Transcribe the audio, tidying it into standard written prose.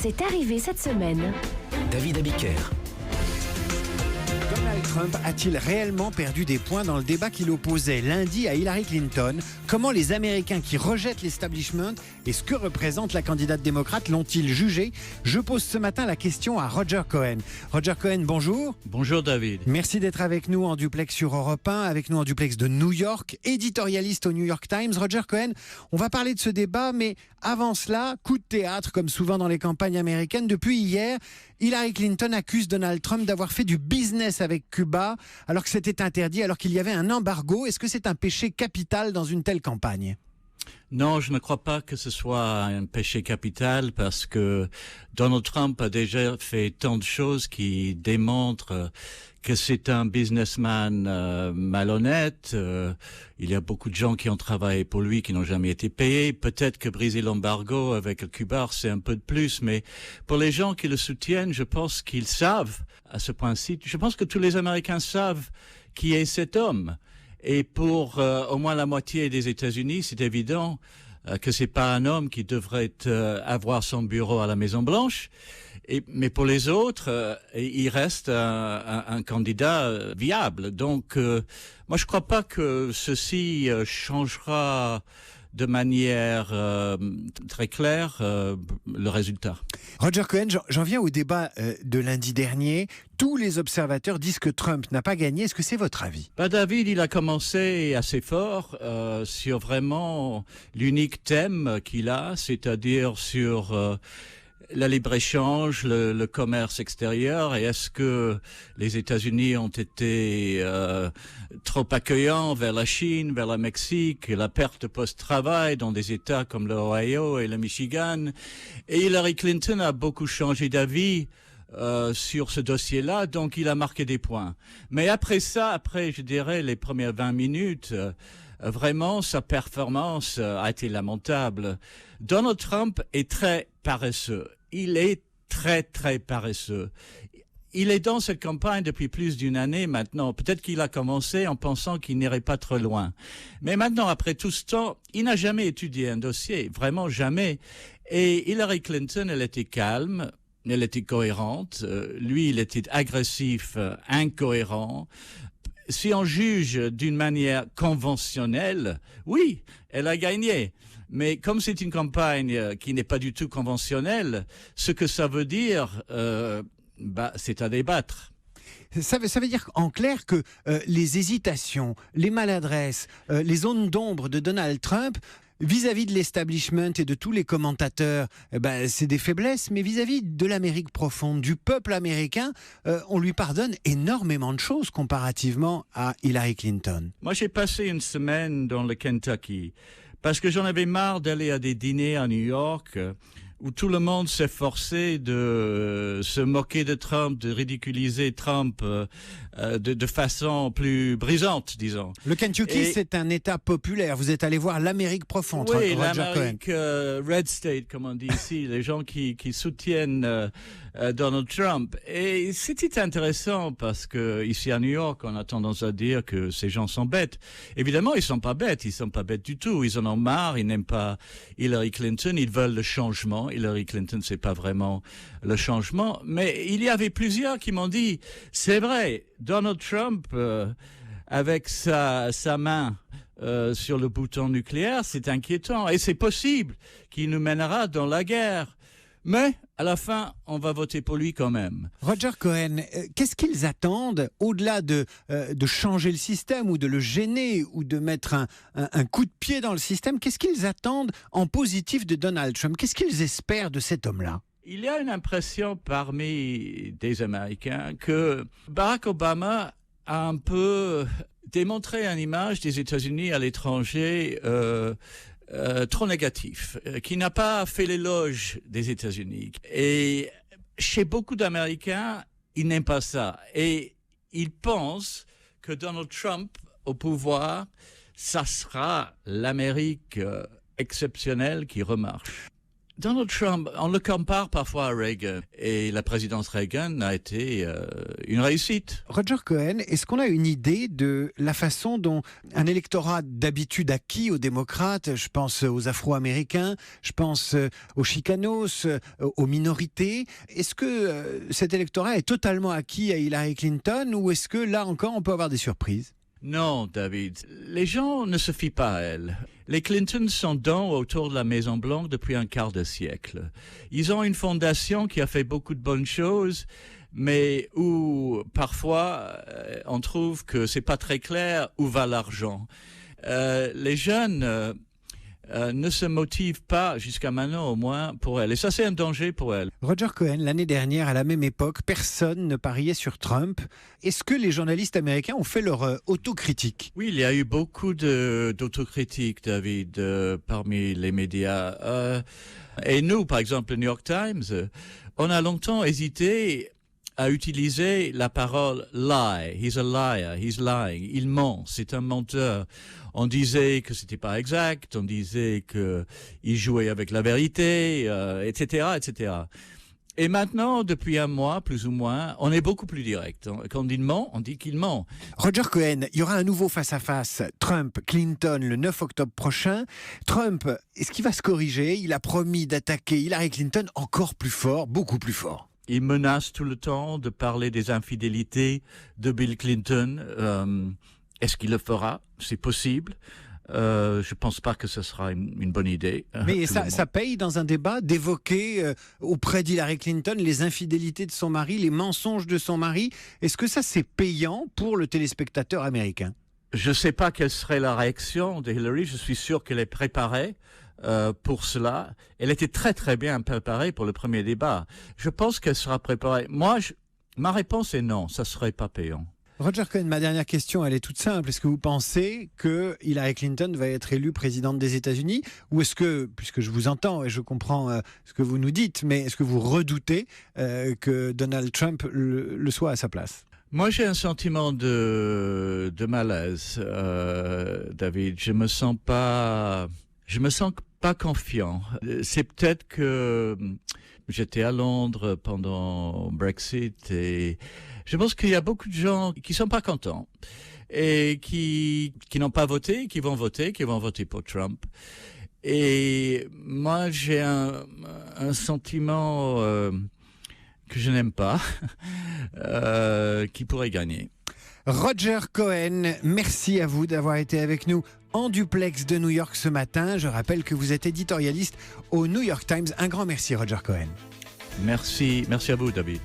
C'est arrivé cette semaine. David Abiker. Donald Trump a-t-il réellement perdu des points dans le débat qui l'opposait lundi à Hillary Clinton? Comment les Américains qui rejettent l'establishment et ce que représente la candidate démocrate l'ont-ils jugé? Je pose ce matin la question à Roger Cohen. Roger Cohen, bonjour. Bonjour David. Merci d'être avec nous en duplex sur Europe 1, avec nous en duplex de New York, éditorialiste au New York Times. Roger Cohen, on va parler de ce débat, mais avant cela, coup de théâtre comme souvent dans les campagnes américaines. Depuis hier, Hillary Clinton accuse Donald Trump d'avoir fait du business avec Cuba alors que c'était interdit, alors qu'il y avait un embargo. Est-ce que c'est un péché capital dans une telle campagne? Non, je ne crois pas que ce soit un péché capital parce que Donald Trump a déjà fait tant de choses qui démontrent que c'est un businessman malhonnête. Il y a beaucoup de gens qui ont travaillé pour lui qui n'ont jamais été payés. Peut-être que briser l'embargo avec le Cuba, c'est un peu de plus, mais pour les gens qui le soutiennent, je pense qu'ils savent à ce point-ci. Je pense que tous les Américains savent qui est cet homme. Et pour au moins la moitié des États-Unis, c'est évident que c'est pas un homme qui devrait avoir son bureau à la Maison-Blanche. Mais pour les autres, il reste un candidat viable. Donc, moi, je crois pas que ceci changera de manière très claire le résultat. Roger Cohen, j'en viens au débat de lundi dernier. Tous les observateurs disent que Trump n'a pas gagné. Est-ce que c'est votre avis? David, il a commencé assez fort sur vraiment l'unique thème qu'il a, c'est-à-dire sur la libre-échange, le commerce extérieur, et est-ce que les États-Unis ont été trop accueillants vers la Chine, vers le Mexique, et la perte de post-travail dans des États comme l'Ohio et le Michigan. Et Hillary Clinton a beaucoup changé d'avis sur ce dossier-là, donc il a marqué des points. Mais après ça, je dirais, les premières 20 minutes, vraiment, sa performance a été lamentable. Donald Trump est très paresseux. Il est très, très paresseux. Il est dans cette campagne depuis plus d'une année maintenant. Peut-être qu'il a commencé en pensant qu'il n'irait pas trop loin. Mais maintenant, après tout ce temps, il n'a jamais étudié un dossier. Vraiment jamais. Et Hillary Clinton, elle était calme. Elle était cohérente. Lui, il était agressif, incohérent. Si on juge d'une manière conventionnelle, oui, elle a gagné. Mais comme c'est une campagne qui n'est pas du tout conventionnelle, ce que ça veut dire, c'est à débattre. Ça veut dire en clair que les hésitations, les maladresses, les zones d'ombre de Donald Trump vis-à-vis de l'establishment et de tous les commentateurs, c'est des faiblesses, mais vis-à-vis de l'Amérique profonde, du peuple américain, on lui pardonne énormément de choses comparativement à Hillary Clinton. Moi, j'ai passé une semaine dans le Kentucky parce que j'en avais marre d'aller à des dîners à New York où tout le monde s'efforçait de se moquer de Trump, de ridiculiser Trump de façon plus brisante, disons. Le Kentucky, c'est un État populaire. Vous êtes allé voir l'Amérique profonde, oui, Roger l'Amérique Cohen. Red State, comme on dit ici, les gens qui soutiennent Donald Trump. Et c'était intéressant parce que ici à New York, on a tendance à dire que ces gens sont bêtes. Évidemment, ils sont pas bêtes du tout. Ils en ont marre, ils n'aiment pas Hillary Clinton, ils veulent le changement. Hillary Clinton, c'est pas vraiment le changement. Mais il y avait plusieurs qui m'ont dit, c'est vrai, Donald Trump, avec sa main sur le bouton nucléaire, c'est inquiétant. Et c'est possible qu'il nous mènera dans la guerre. Mais, à la fin, on va voter pour lui quand même. Roger Cohen, qu'est-ce qu'ils attendent, au-delà de changer le système ou de le gêner ou de mettre un coup de pied dans le système? Qu'est-ce qu'ils attendent en positif de Donald Trump? Qu'est-ce qu'ils espèrent de cet homme-là? Il y a une impression parmi des Américains que Barack Obama a un peu démontré une image des États-Unis à l'étranger trop négatif, qui n'a pas fait l'éloge des États-Unis. Et chez beaucoup d'Américains, ils n'aiment pas ça. Et ils pensent que Donald Trump, au pouvoir, ça sera l'Amérique exceptionnelle qui remarche. Donald Trump, on le compare parfois à Reagan. Et la présidence Reagan a été une réussite. Roger Cohen, est-ce qu'on a une idée de la façon dont un électorat d'habitude acquis aux démocrates, je pense aux Afro-Américains, je pense aux Chicanos, aux minorités, est-ce que cet électorat est totalement acquis à Hillary Clinton ou est-ce que là encore on peut avoir des surprises? Non, David. Les gens ne se fient pas à elle. Les Clinton sont autour de la Maison-Blanche depuis un quart de siècle. Ils ont une fondation qui a fait beaucoup de bonnes choses, mais où parfois on trouve que c'est pas très clair où va l'argent. Les jeunes ne se motivent pas, jusqu'à maintenant au moins, pour elle. Et ça, c'est un danger pour elle. Roger Cohen, l'année dernière, à la même époque, personne ne pariait sur Trump. Est-ce que les journalistes américains ont fait leur autocritique? Oui, il y a eu beaucoup d'autocritique, David, parmi les médias. Et nous, par exemple, le New York Times, on a longtemps hésité à utiliser la parole lie. He's a liar, he's lying. Il ment, c'est un menteur. On disait que c'était pas exact, on disait que il jouait avec la vérité, etc., etc. Et maintenant, depuis un mois, plus ou moins, on est beaucoup plus direct. Quand on dit ment, on dit qu'il ment. Roger Cohen, il y aura un nouveau face-à-face Trump-Clinton le 9 octobre prochain. Trump, est-ce qu'il va se corriger? Il a promis d'attaquer Hillary Clinton encore plus fort, beaucoup plus fort. Il menace tout le temps de parler des infidélités de Bill Clinton. Est-ce qu'il le fera? C'est possible. Je pense pas que ce sera une bonne idée. Mais ça paye dans un débat d'évoquer auprès d'Hillary Clinton les infidélités de son mari, les mensonges de son mari. Est-ce que ça c'est payant pour le téléspectateur américain? Je sais pas quelle serait la réaction de Hillary. Je suis sûr qu'elle est préparée pour cela. Elle était très très bien préparée pour le premier débat. Je pense qu'elle sera préparée. Ma réponse est non, ça serait pas payant. Roger Cohen, ma dernière question, elle est toute simple. Est-ce que vous pensez que Hillary Clinton va être élue présidente des États-Unis? Ou est-ce que, puisque je vous entends et je comprends ce que vous nous dites, mais est-ce que vous redoutez que Donald Trump le soit à sa place? Moi, j'ai un sentiment de malaise, David. Je me sens pas confiant. C'est peut-être que j'étais à Londres pendant Brexit et je pense qu'il y a beaucoup de gens qui sont pas contents et qui n'ont pas voté, qui vont voter pour Trump. Et moi, j'ai un sentiment que je n'aime pas, qui pourrait gagner. Roger Cohen, merci à vous d'avoir été avec nous en duplex de New York ce matin. Je rappelle que vous êtes éditorialiste au New York Times. Un grand merci, Roger Cohen. Merci à vous, David.